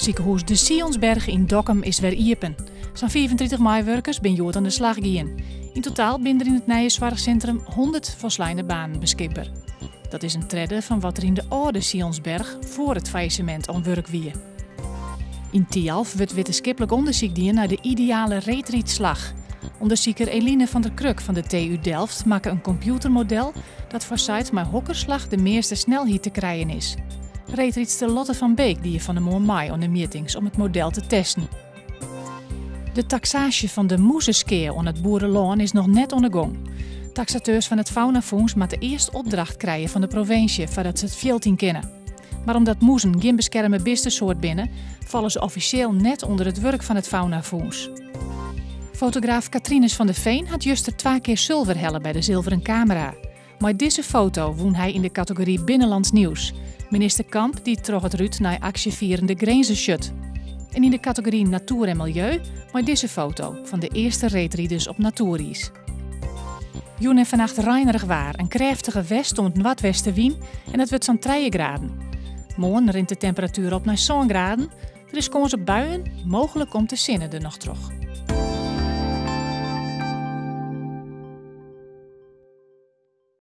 Ziekenhuis de Sionsberg in Dokkum is weer iepen. Zo'n 34 meiwerkers ben jood aan de slag gaan. In totaal zijn er in het nieuwe zorgcentrum 100 volslijne banen beschikbaar. Dat is een tredde van wat er in de oude Sionsberg voor het faillissement aan werk wie. In Tialf wordt wetenschappelijk onderzoek gedaan naar de ideale reetrietslag. Onderzoeker Eline van der Kruk van de TU Delft maakt een computermodel dat voorziet met hokkerslag de meeste snelheid te krijgen is. Reetrietste Lotte van Beek die je van de mei aan de meetings om het model te testen. De taxage van de moezenskeer aan het boerenloon is nog net ondergang. Taxateurs van het Faunafonds moeten eerst opdracht krijgen van de provincie voordat ze het veld in kennen. Maar omdat moezen geen beschermde beestensoort binnen, vallen ze officieel net onder het werk van het Faunafonds. Fotograaf Katrinus van de Veen had juist er 2 keer zilver hellen bij de zilveren camera. Maar deze foto won hij in de categorie Binnenlands Nieuws. Minister Kamp die trok het Ruud naar actievierende Grenzenshut. En in de categorie Natuur en Milieu maar deze foto van de eerste reetrieders op natuurreis. Joen en vannacht reinerig waar, een krachtige west om het noordwesten wien en het wordt zo'n 3 graden. Morgen rint de temperatuur op naar zo'n graden. Er is kans op buien, mogelijk om te zinnen er nog terug.